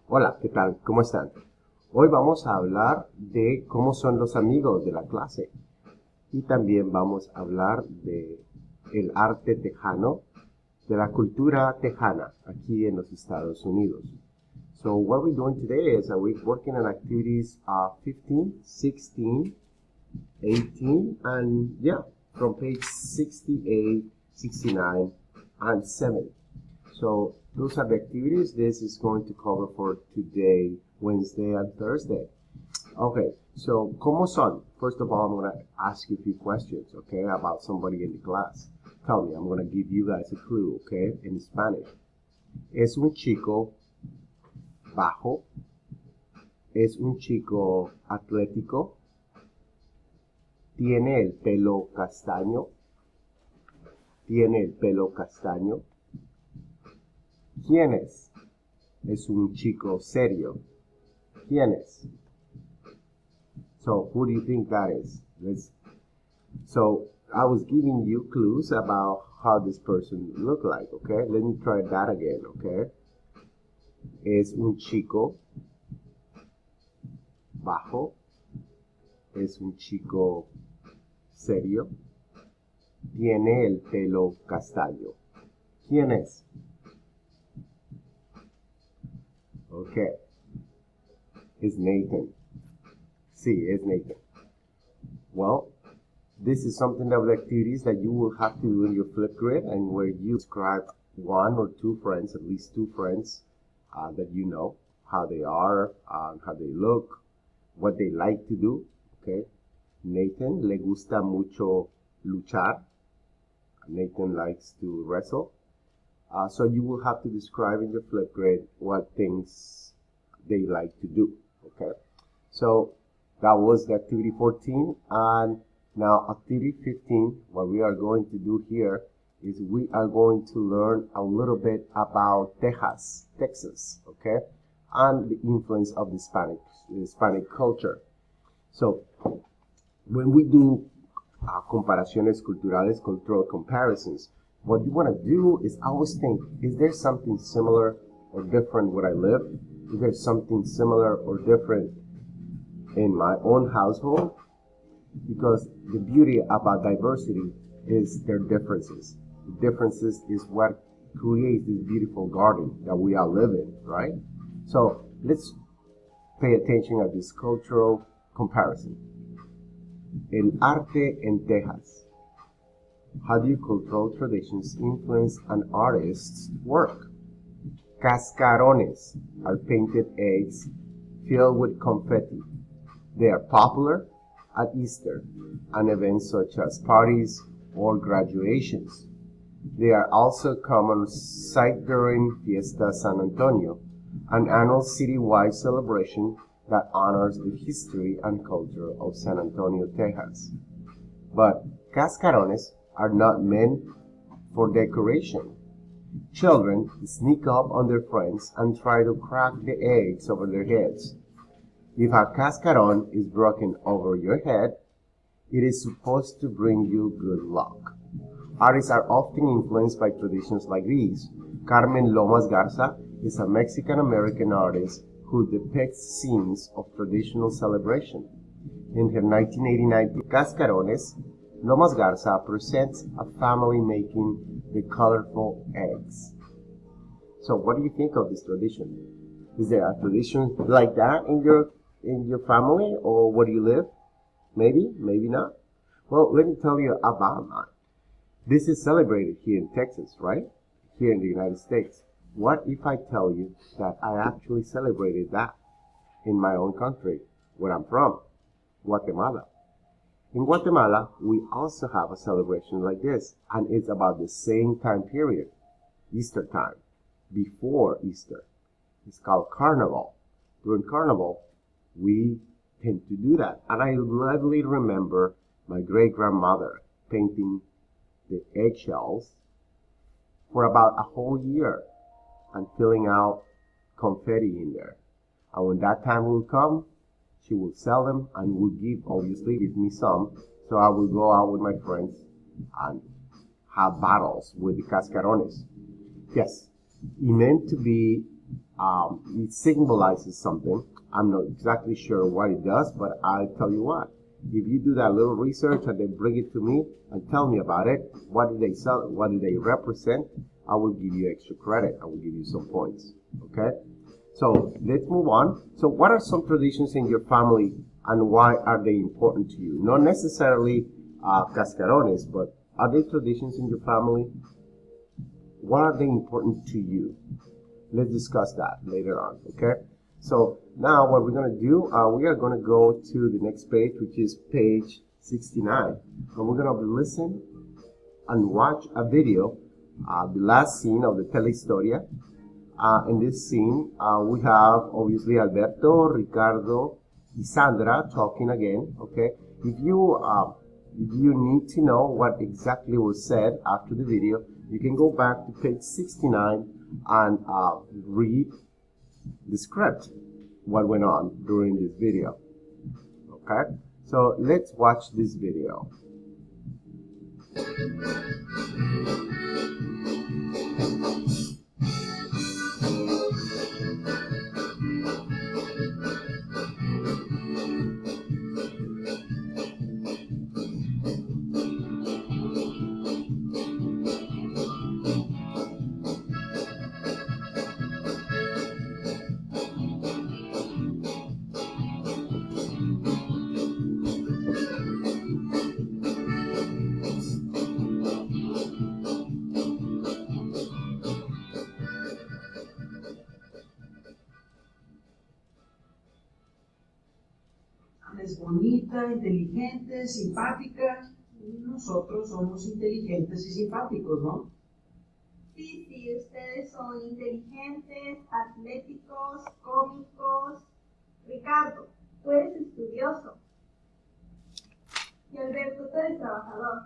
Hola, ¿qué tal? ¿Cómo están? Hoy vamos a hablar de cómo son los amigos de la clase y también vamos a hablar de el arte tejano, de la cultura tejana aquí en los Estados Unidos. So what we're doing today is we're working on activities 15, 16, 18, and from page 68, 69, and 70. So those are the activities this is going to cover for today, Wednesday and Thursday. Okay, so ¿cómo son? First of all, I'm going to ask you a few questions, okay, about somebody in the class. Tell me, I'm going to give you guys a clue, okay, in Spanish. Es un chico bajo. Es un chico atlético. Tiene el pelo castaño. Tiene el pelo castaño. ¿Quién es? Es un chico serio. ¿Quién es? So, who do you think that is? So, I was giving you clues about how this person looked like, okay? Let me try that again, okay? Es un chico bajo. Es un chico serio. Tiene el pelo castaño. ¿Quién es? Okay. It's Nathan. Sí, it's Nathan. Well, this is something of the activities that you will have to do in your flip grid, and where you describe one or two friends, at least two friends that you know, how they are, how they look, what they like to do. Okay. Nathan le gusta mucho luchar. Nathan likes to wrestle. So you will have to describe in your flip grid what things they like to do, okay? So that was the activity 14, and now activity 15, what we are going to do here is we are going to learn a little bit about Texas, okay? And the influence of the Hispanic culture. So when we do comparaciones culturales, cultural comparisons, what you want to do is always think, is there something similar or different where I live? Is there something similar or different in my own household? Because the beauty about diversity is their differences. The differences is what creates this beautiful garden that we all live in, right? So let's pay attention to this cultural comparison. El arte en Texas. How do cultural traditions influence an artist's work? Cascarones are painted eggs filled with confetti. They are popular at Easter and events such as parties or graduations. They are also a common sight during Fiesta San Antonio, an annual citywide celebration that honors the history and culture of San Antonio, Texas. But cascarones are not meant for decoration. Children sneak up on their friends and try to crack the eggs over their heads. If a cascaron is broken over your head, it is supposed to bring you good luck. Artists are often influenced by traditions like these. Carmen Lomas Garza is a Mexican-American artist who depicts scenes of traditional celebration. In her 1989 Cascarones, Lomas Garza presents a family making the colorful eggs. So what do you think of this tradition? Is there a tradition like that in your family, or where you live? Maybe, maybe not. Well, let me tell you about mine. This is celebrated here in Texas, right? Here in the United States. What if I tell you that I actually celebrated that in my own country, where I'm from, Guatemala? In Guatemala, we also have a celebration like this, and it's about the same time period, Easter time, before Easter. It's called Carnival. During Carnival, we tend to do that. And I vividly remember my great-grandmother painting the eggshells for about a whole year and filling out confetti in there. And when that time will come, she will sell them and will obviously give me some. So I will go out with my friends and have battles with the cascarones. Yes, it meant to be it symbolizes something. I'm not exactly sure what it does, but I'll tell you what. If you do that little research and then bring it to me and tell me about it, what do they sell, what do they represent, I will give you extra credit. I will give you some points. Okay? So let's move on. So what are some traditions in your family and why are they important to you? Not necessarily cascarones, but are they traditions in your family? Why are they important to you? Let's discuss that later on, okay? So now what we're going to do, we are going to go to the next page, which is page 69. And we're going to listen and watch a video, the last scene of the telehistoria. In this scene, we have obviously Alberto, Ricardo, and Sandra talking again, okay? If you need to know what exactly was said after the video, you can go back to page 69 and read the script, what went on during this video. Okay, so let's watch this video. Es bonita, inteligente, simpática. Nosotros somos inteligentes y simpáticos, ¿no? Sí, sí, ustedes son inteligentes, atléticos, cómicos. Ricardo, tú eres estudioso. Y Alberto, tú eres trabajador.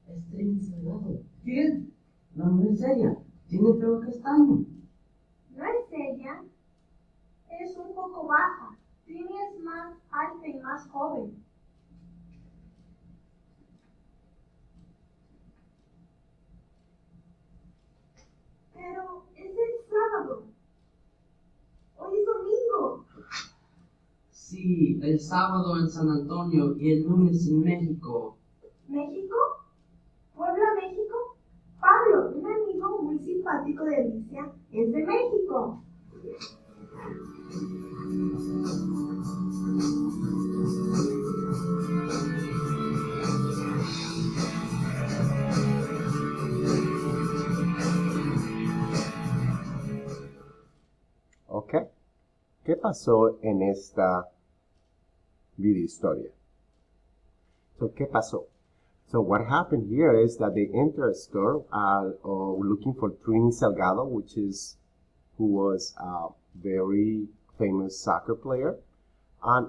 Es trincelado. ¿Quién? No es ella. Tiene pelo castaño. No es ella. Es un poco baja. Trini es más alta y más joven. Pero es el sábado. Hoy es domingo. Sí, el sábado en San Antonio y el lunes en México. ¿México? ¿Puebla, México? Pablo, un amigo muy simpático de Alicia, es de México. Ok, ¿qué pasó en esta video historia? So, ¿qué pasó? So what happened here is that they enter a store looking for Trini Salgado, who was a very famous soccer player. And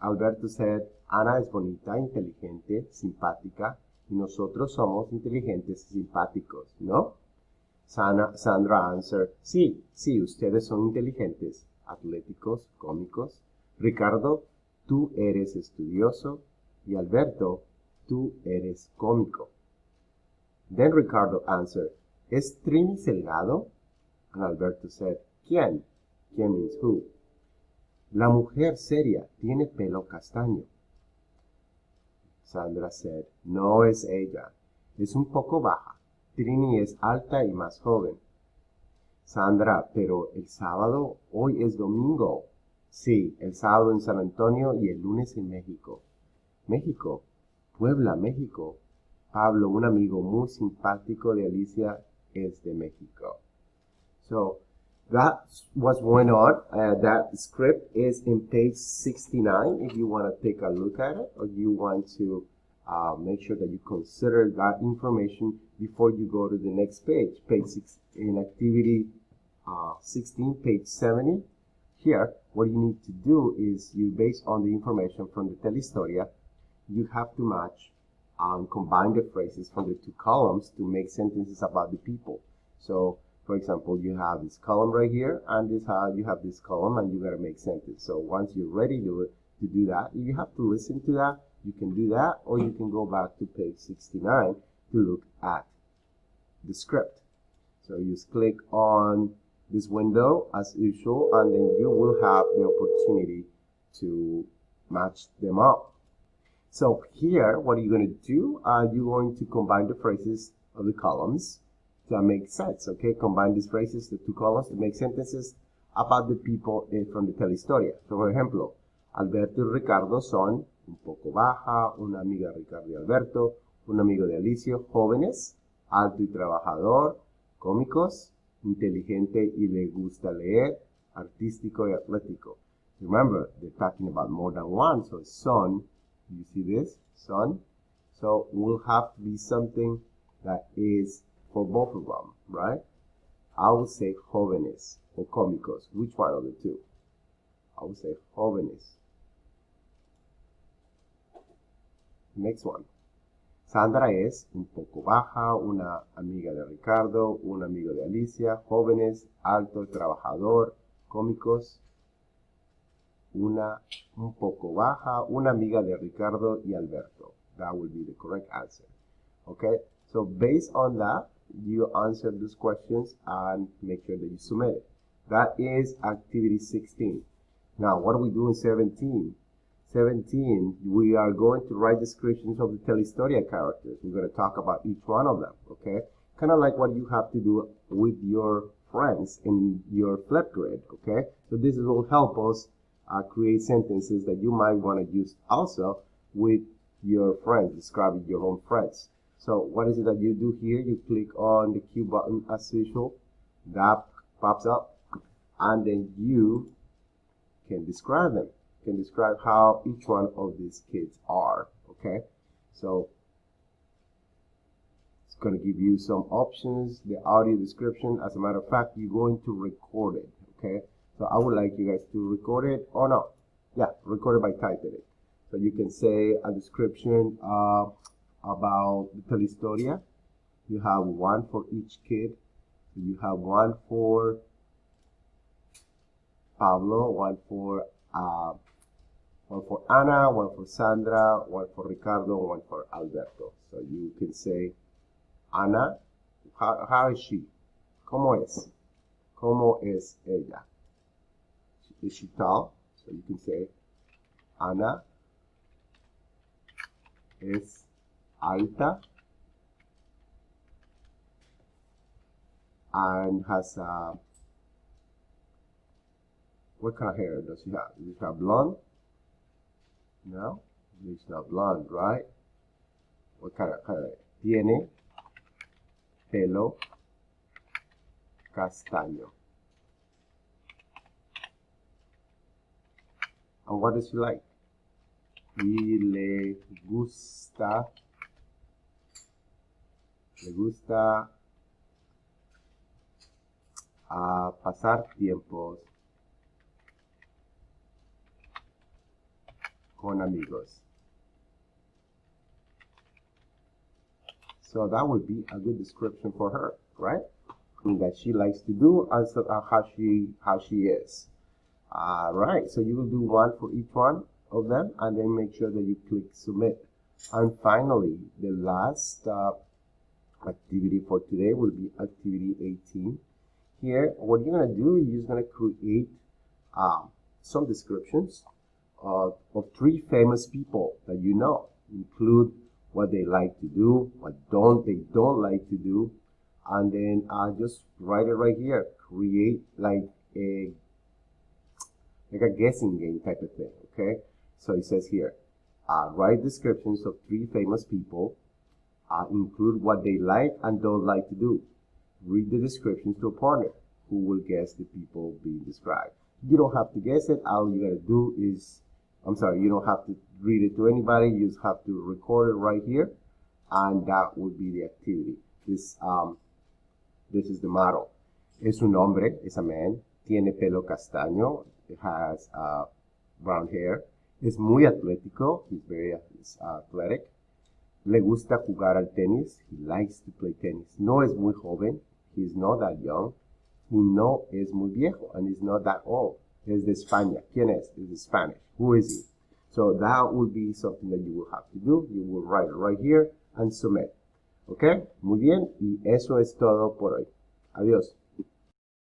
Alberto said, Ana es bonita, inteligente, simpática, y nosotros somos inteligentes y simpáticos, ¿no? Sandra answered, sí, ustedes son inteligentes, atléticos, cómicos. Ricardo, tú eres estudioso, y Alberto, tú eres cómico. Then Ricardo answered, ¿es Trini Salgado? And Alberto said, ¿quién? ¿Quién means who? La mujer seria tiene pelo castaño. Sandra said, no es ella, es un poco baja. Trini es alta y más joven. Sandra, pero el sábado, hoy es domingo. Sí, el sábado en San Antonio y el lunes en México. México, Puebla, México. Pablo, un amigo muy simpático de Alicia, es de México. So, that's what's going on. That script is in page 69 if you want to take a look at it, or you want to make sure that you consider that information before you go to the next page. Page 6 in activity 16, page 70. Here, what you need to do is based on the information from the telehistoria, you have to match combine the phrases from the two columns to make sentences about the people. So, for example, you have this column right here, and you have this column, and you got to make sentence. So once you're ready to do that, if you have to listen to that, you can do that, or you can go back to page 69 to look at the script. So you just click on this window as usual, and then you will have the opportunity to match them up. So here, what are you going to do? You're going to combine the phrases of the columns to make sense, okay? Combine these phrases, the two columns, to make sentences about the people from the telehistoria. So, por ejemplo, Alberto y Ricardo son un poco baja, una amiga de Ricardo y Alberto, un amigo de Alicio, jóvenes, alto y trabajador, cómicos, inteligente y le gusta leer, artístico y atlético. Remember, they're talking about more than one, so son, you see this? Son. So will have to be something that is for both of them, right? I would say jóvenes or cómicos. Which one of the two? I would say jóvenes. Next one. Sandra es un poco baja, una amiga de Ricardo, un amigo de Alicia, jóvenes, alto, trabajador, cómicos. Un poco baja, una amiga de Ricardo y Alberto. That will be the correct answer. Okay, so based on that, you answer these questions and make sure that you submit it. That is activity 16. Now, what do we do in 17? 17, we are going to write descriptions of the telehistoria characters. We're going to talk about each one of them, okay? Kind of like what you have to do with your friends in your flip grid, okay? So this will help us create sentences that you might want to use also with your friends, describing your own friends. So what is it that you do here? You click on the Q button as usual. That pops up, and then you can describe them. You can describe how each one of these kids are, okay? So it's going to give you some options, the audio description. As a matter of fact, you're going to record it, okay? So I would like you guys to record it, or no, yeah, record it by typing it. So you can say a description about the telehistoria. You have one for each kid. So you have one for Pablo, one for Ana, one for Sandra, one for Ricardo, one for Alberto. So you can say, Ana, how is she? ¿Cómo es? ¿Cómo es ella? Is she tall? So you can say, Ana es alta and has what kind of hair does she have? Does she have blonde? No, she's not blonde, right? What kind of hair? Tiene pelo castaño. And what does she like? Y le gusta pasar tiempos con amigos. So that would be a good description for her, right? That she likes to do and so, how she is. Right, so you will do one for each one of them and then make sure that you click submit. And finally, the last activity for today will be activity 18. Here, what you're going to do, you're just going to create some descriptions of 3 famous people that you know. Include what they like to do, what they don't like to do, and then just write it right here. Create like a guessing game type of thing, okay? So it says here, write descriptions of 3 famous people, include what they like and don't like to do. Read the descriptions to a partner who will guess the people being described. You don't have to guess it. All you gotta do is, you don't have to read it to anybody. You just have to record it right here, and that would be the activity. This is the model. Es un hombre, es a man. Tiene pelo castaño. It has brown hair. Es muy atlético. He's very athletic. Le gusta jugar al tenis. He likes to play tennis. No es muy joven. He's not that young. Y no es muy viejo. And he's not that old. Es de España. ¿Quién es? Es de Spanish. Who is he? So that will be something that you will have to do. You will write it right here and submit. ¿Ok? Muy bien. Y eso es todo por hoy. Adiós.